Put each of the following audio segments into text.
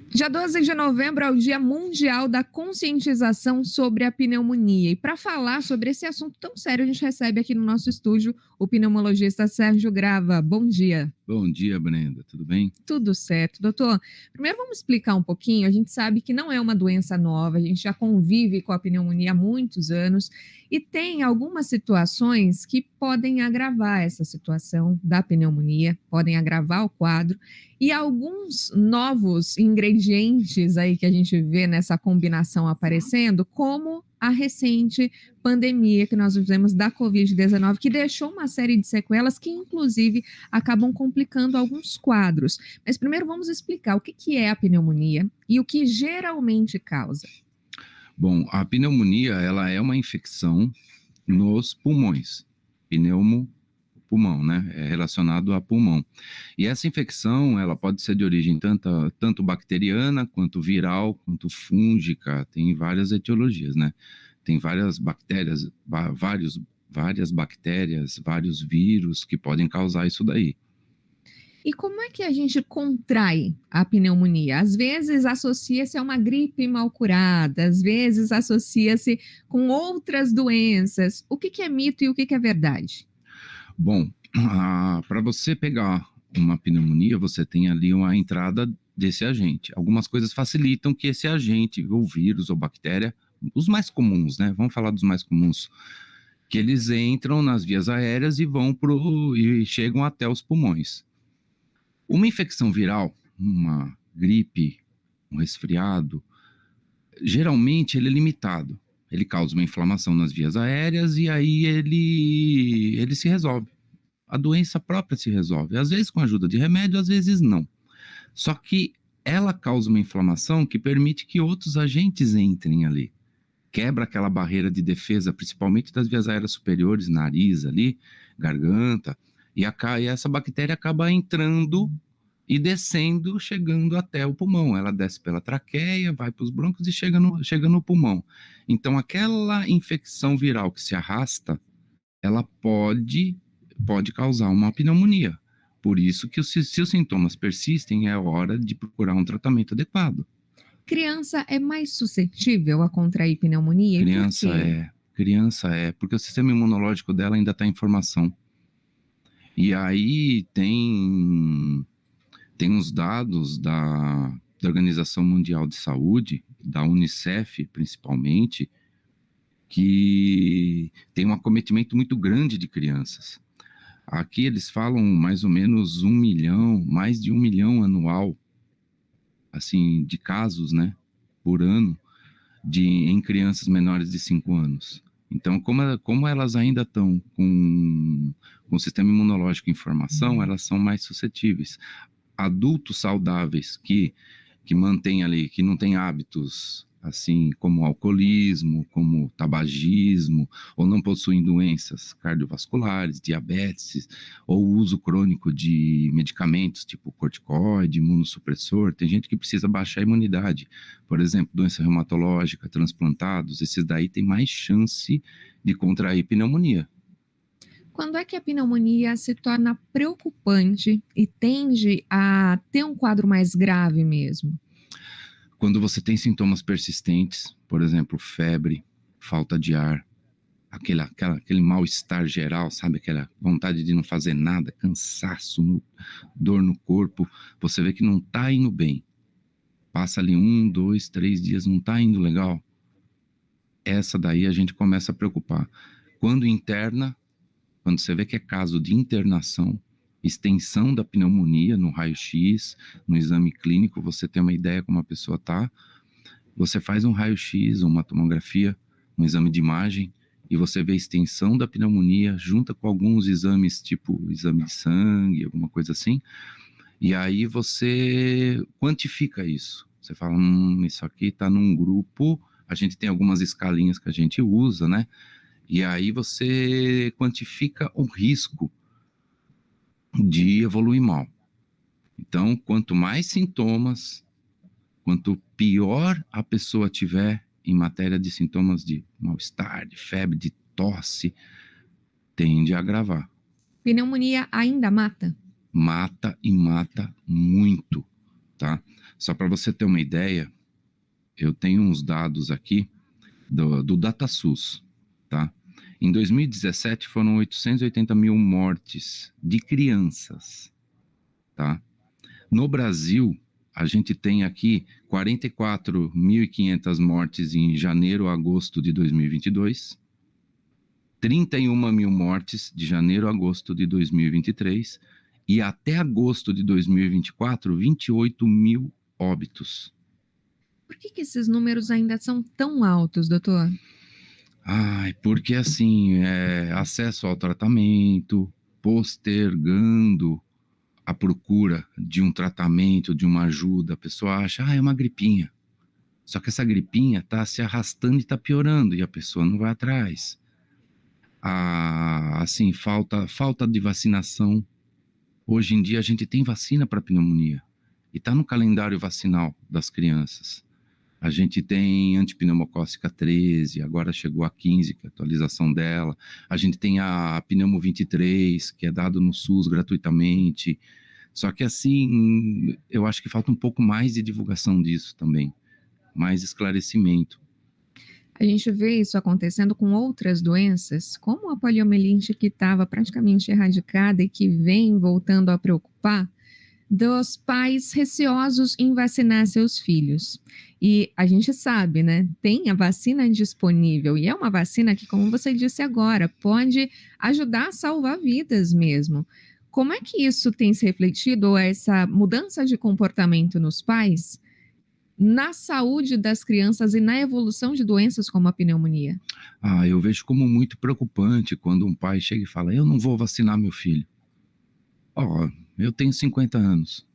Dia 12 de novembro é o Dia Mundial da Conscientização sobre a Pneumonia. E para falar sobre esse assunto tão sério, a gente recebe aqui no nosso estúdio o pneumologista Sérgio Grava. Bom dia. Bom dia, Brenda. Tudo bem? Tudo certo. Doutor, primeiro vamos explicar um pouquinho. A gente sabe que não é uma doença nova, a gente já convive com a pneumonia há muitos anos e tem algumas situações que podem agravar essa situação da pneumonia, podem agravar o quadro. E alguns novos ingredientes aí que a gente vê nessa combinação aparecendo, como a recente pandemia que nós vivemos da Covid-19, que deixou uma série de sequelas que, inclusive, acabam complicando alguns quadros. Mas primeiro vamos explicar o que é a pneumonia e o que geralmente causa. Bom, a pneumonia, ela é uma infecção nos pulmões. Pulmão, né? É relacionado a pulmão. E essa infecção, ela pode ser de origem tanto bacteriana, quanto viral, quanto fúngica. Tem várias etiologias, né? Tem várias bactérias, várias bactérias, vários vírus que podem causar isso daí. E como é que a gente contrai a pneumonia? Às vezes associa-se a uma gripe mal curada, às vezes associa-se com outras doenças. O que é mito e o que é verdade? Bom, para você pegar uma pneumonia, você tem ali uma entrada desse agente. Algumas coisas facilitam que esse agente, ou vírus ou bactéria, os mais comuns, né? Vamos falar dos mais comuns, que eles entram nas vias aéreas e e chegam até os pulmões. Uma infecção viral, uma gripe, um resfriado, geralmente ele é limitado. Ele causa uma inflamação nas vias aéreas e aí ele se resolve. A doença própria se resolve. Às vezes com a ajuda de remédio, às vezes não. Só que ela causa uma inflamação que permite que outros agentes entrem ali. Quebra aquela barreira de defesa, principalmente das vias aéreas superiores, nariz ali, garganta, e essa bactéria acaba entrando e descendo, chegando até o pulmão. Ela desce pela traqueia, vai para os brônquios e chega no pulmão. Então, aquela infecção viral que se arrasta, ela pode causar uma pneumonia. Por isso que se os sintomas persistem, é hora de procurar um tratamento adequado. Criança é mais suscetível a contrair pneumonia? Criança é, porque o sistema imunológico dela ainda está em formação. E aí tem uns dados da Organização Mundial de Saúde, da Unicef principalmente, que tem um acometimento muito grande de crianças. Aqui eles falam mais ou menos 1 milhão, mais de 1 milhão anual, assim, de casos, né, por ano, em crianças menores de 5 anos. Então, como elas ainda estão com o sistema imunológico em formação, elas são mais suscetíveis. Adultos saudáveis que mantêm ali, que não têm hábitos assim como alcoolismo, como tabagismo, ou não possuem doenças cardiovasculares, diabetes, ou uso crônico de medicamentos tipo corticoide, imunossupressor. Tem gente que precisa baixar a imunidade, por exemplo, doença reumatológica, transplantados, esses daí têm mais chance de contrair pneumonia. Quando é que a pneumonia se torna preocupante e tende a ter um quadro mais grave mesmo? Quando você tem sintomas persistentes, por exemplo, febre, falta de ar, aquele mal-estar geral, sabe? Aquela vontade de não fazer nada, cansaço, dor no corpo, você vê que não está indo bem. Passa ali 1, 2, 3 dias, não está indo legal. Essa daí a gente começa a preocupar. Quando interna, quando você vê que é caso de internação, extensão da pneumonia no raio-x, no exame clínico, você tem uma ideia como a pessoa está, você faz um raio-x, uma tomografia, um exame de imagem, e você vê a extensão da pneumonia junta com alguns exames, tipo exame de sangue, alguma coisa assim, e aí você quantifica isso. Você fala, isso aqui está num grupo, a gente tem algumas escalinhas que a gente usa, né? E aí você quantifica o risco de evoluir mal. Então, quanto mais sintomas, quanto pior a pessoa tiver em matéria de sintomas de mal-estar, de febre, de tosse, tende a agravar. Pneumonia ainda mata? Mata e mata muito. tá? Só para você ter uma ideia, eu tenho uns dados aqui do DataSUS, tá? Em 2017 foram 880 mil mortes de crianças, tá? No Brasil, a gente tem aqui 44.500 mortes em janeiro a agosto de 2022, 31 mil mortes de janeiro a agosto de 2023 e até agosto de 2024, 28 mil óbitos. Por que esses números ainda são tão altos, doutor? Ai, porque assim, acesso ao tratamento, postergando a procura de um tratamento, de uma ajuda, a pessoa acha, é uma gripinha. Só que essa gripinha está se arrastando e está piorando, e a pessoa não vai atrás. Assim, falta de vacinação. Hoje em dia a gente tem vacina para pneumonia, e está no calendário vacinal das crianças. A gente tem antipneumocócica 13, agora chegou a 15, que é a atualização dela. A gente tem a pneumo 23, que é dado no SUS gratuitamente. Só que assim, eu acho que falta um pouco mais de divulgação disso também, mais esclarecimento. A gente vê isso acontecendo com outras doenças, como a poliomielite, que estava praticamente erradicada e que vem voltando a preocupar, dos pais receosos em vacinar seus filhos. E a gente sabe, né? Tem a vacina disponível e é uma vacina que, como você disse agora, pode ajudar a salvar vidas mesmo. Como é que isso tem se refletido, ou essa mudança de comportamento nos pais, na saúde das crianças e na evolução de doenças como a pneumonia? Eu vejo como muito preocupante quando um pai chega e fala, eu não vou vacinar meu filho. Eu tenho 50 anos,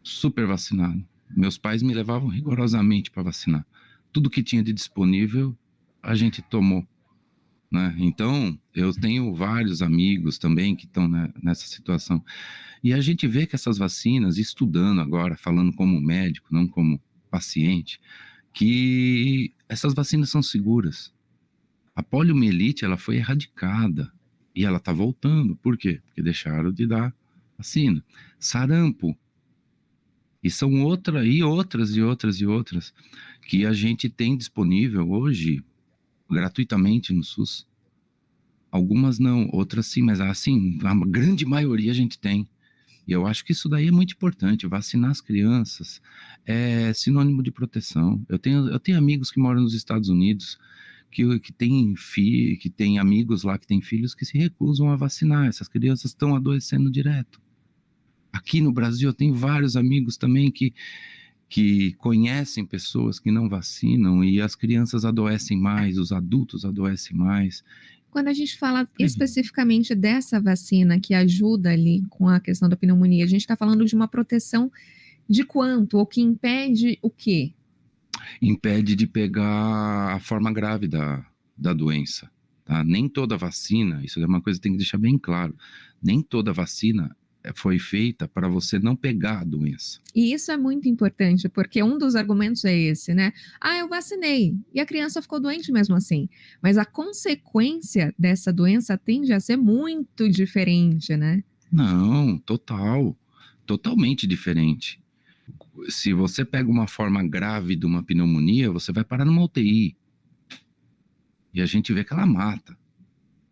super vacinado. Meus pais me levavam rigorosamente para vacinar. Tudo que tinha de disponível, a gente tomou, né? Então, eu tenho vários amigos também que estão nessa situação. E a gente vê que essas vacinas, estudando agora, falando como médico, não como paciente, que essas vacinas são seguras. A poliomielite, ela foi erradicada e ela está voltando. Por quê? Porque deixaram de dar vacina. Sarampo. E são outras que a gente tem disponível hoje gratuitamente no SUS. Algumas não, outras sim, mas assim, a grande maioria a gente tem. E eu acho que isso daí é muito importante. Vacinar as crianças é sinônimo de proteção. Eu tenho amigos que moram nos Estados Unidos que têm amigos lá que têm filhos que se recusam a vacinar. Essas crianças estão adoecendo direto. Aqui no Brasil eu tenho vários amigos também que conhecem pessoas que não vacinam e as crianças adoecem mais, os adultos adoecem mais. Quando a gente fala especificamente dessa vacina que ajuda ali com a questão da pneumonia, a gente está falando de uma proteção de quanto? Ou que impede o quê? Impede de pegar a forma grave da doença. Tá? Nem toda vacina, isso é uma coisa que tem que deixar bem claro, nem toda vacina foi feita para você não pegar a doença. E isso é muito importante, porque um dos argumentos é esse, né? Eu vacinei e a criança ficou doente mesmo assim. Mas a consequência dessa doença tende a ser muito diferente, né? Não, totalmente diferente. Se você pega uma forma grave de uma pneumonia, você vai parar numa UTI. E a gente vê que ela mata.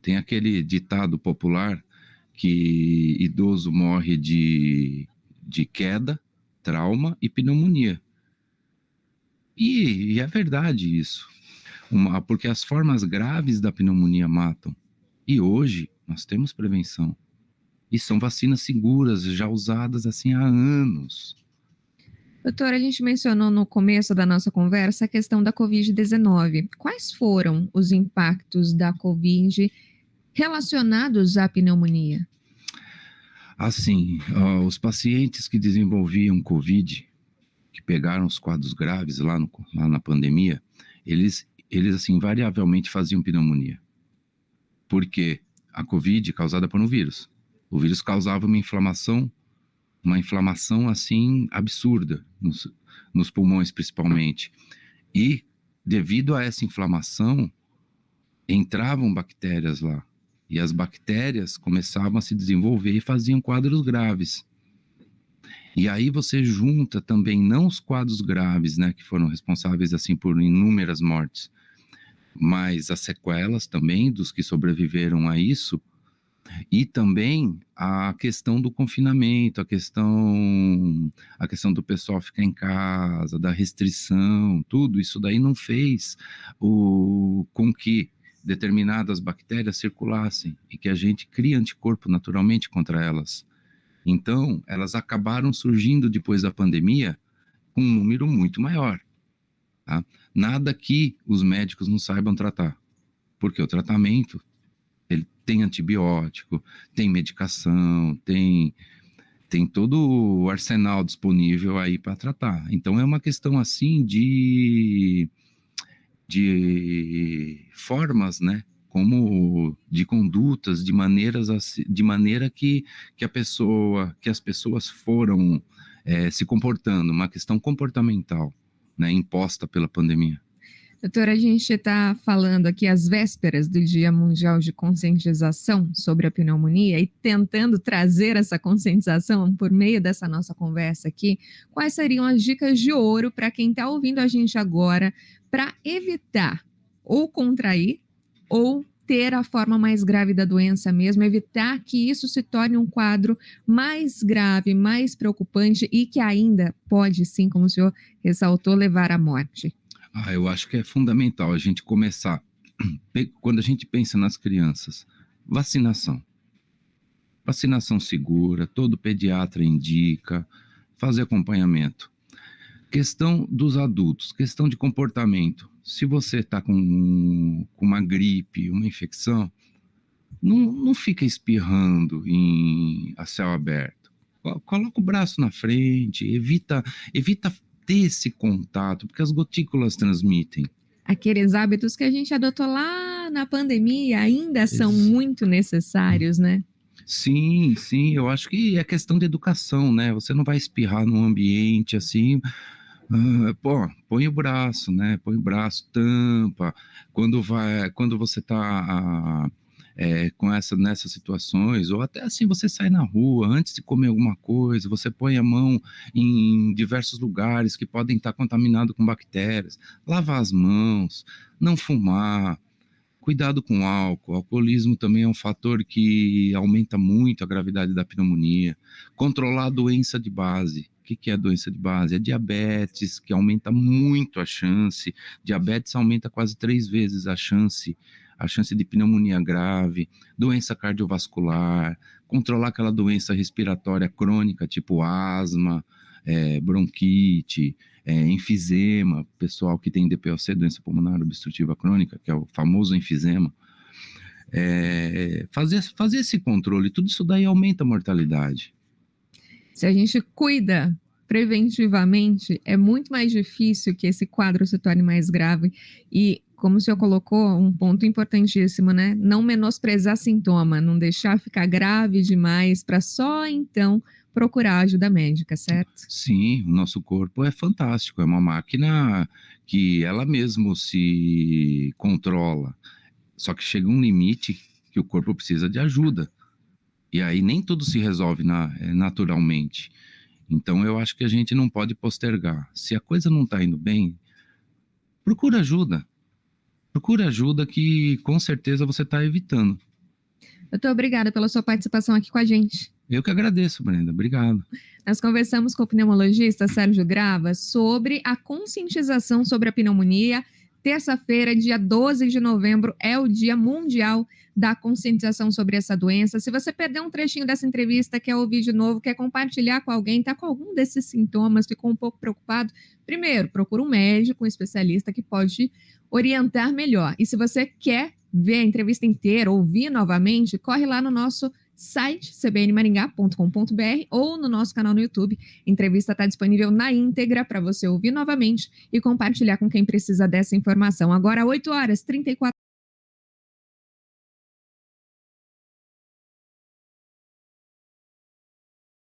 Tem aquele ditado popular que idoso morre de queda, trauma e pneumonia. E é verdade isso. Porque as formas graves da pneumonia matam. E hoje nós temos prevenção. E são vacinas seguras, já usadas assim há anos. Doutora, a gente mencionou no começo da nossa conversa a questão da Covid-19. Quais foram os impactos da Covid relacionados à pneumonia? Assim, os pacientes que desenvolviam Covid, que pegaram os quadros graves lá na pandemia, eles assim, invariavelmente faziam pneumonia. Porque a Covid é causada por um vírus. O vírus causava uma inflamação assim absurda nos pulmões principalmente. E devido a essa inflamação, entravam bactérias lá. E as bactérias começavam a se desenvolver e faziam quadros graves. E aí você junta também não os quadros graves, né, que foram responsáveis assim por inúmeras mortes, mas as sequelas também dos que sobreviveram a isso, e também a questão do confinamento, a questão do pessoal ficar em casa, da restrição, tudo isso daí não fez com que determinadas bactérias circulassem e que a gente cria anticorpo naturalmente contra elas. Então, elas acabaram surgindo depois da pandemia com um número muito maior. Tá? Nada que os médicos não saibam tratar, porque o tratamento ele tem antibiótico, tem medicação, tem todo o arsenal disponível aí para tratar. Então é uma questão assim de formas, né? Como de condutas, de maneiras de maneira que as pessoas foram se comportando, uma questão comportamental, né? Imposta pela pandemia. Doutora, a gente está falando aqui às vésperas do Dia Mundial de Conscientização sobre a pneumonia e tentando trazer essa conscientização por meio dessa nossa conversa aqui. Quais seriam as dicas de ouro para quem está ouvindo a gente agora para evitar ou contrair ou ter a forma mais grave da doença mesmo, evitar que isso se torne um quadro mais grave, mais preocupante e que ainda pode sim, como o senhor ressaltou, levar à morte? Eu acho que é fundamental a gente começar, quando a gente pensa nas crianças, vacinação. Vacinação segura, todo pediatra indica, fazer acompanhamento. Questão dos adultos, questão de comportamento. Se você está com uma gripe, uma infecção, não fica espirrando a céu aberto. Coloca o braço na frente, evita ter esse contato, porque as gotículas transmitem. Aqueles hábitos que a gente adotou lá na pandemia ainda são muito necessários, né? Sim, eu acho que é questão de educação, né? Você não vai espirrar num ambiente assim, põe o braço, né? Põe o braço, tampa. Quando você está nessas situações, ou até assim você sai na rua, antes de comer alguma coisa, você põe a mão em diversos lugares que podem estar contaminados com bactérias, lavar as mãos, não fumar, cuidado com o álcool. O alcoolismo também é um fator que aumenta muito a gravidade da pneumonia. Controlar a doença de base. O que é a doença de base? É diabetes, que aumenta muito a chance. Diabetes aumenta quase 3 vezes a chance de pneumonia grave, doença cardiovascular, controlar aquela doença respiratória crônica, tipo asma, bronquite, enfisema, pessoal que tem DPOC, doença pulmonar obstrutiva crônica, que é o famoso enfisema. Fazer esse controle, tudo isso daí aumenta a mortalidade. Se a gente cuida preventivamente, é muito mais difícil que esse quadro se torne mais grave. E, como o senhor colocou, um ponto importantíssimo, né? Não menosprezar sintoma, não deixar ficar grave demais para só então procurar ajuda médica, certo? Sim, o nosso corpo é fantástico, é uma máquina que ela mesmo se controla. Só que chega um limite que o corpo precisa de ajuda. E aí nem tudo se resolve naturalmente. Então eu acho que a gente não pode postergar. Se a coisa não está indo bem, procura ajuda. Procura ajuda que com certeza você está evitando. Doutor, obrigada pela sua participação aqui com a gente. Eu que agradeço, Brenda. Obrigado. Nós conversamos com o pneumologista Sérgio Grava sobre a conscientização sobre a pneumonia. Terça-feira, dia 12 de novembro, é o Dia Mundial da Conscientização sobre essa doença. Se você perdeu um trechinho dessa entrevista, quer ouvir de novo, quer compartilhar com alguém, está com algum desses sintomas, ficou um pouco preocupado, primeiro, procura um médico, um especialista que pode orientar melhor. E se você quer ver a entrevista inteira, ouvir novamente, corre lá no nosso site cbnmaringá.com.br ou no nosso canal no YouTube. A entrevista está disponível na íntegra para você ouvir novamente e compartilhar com quem precisa dessa informação. Agora, 8h34.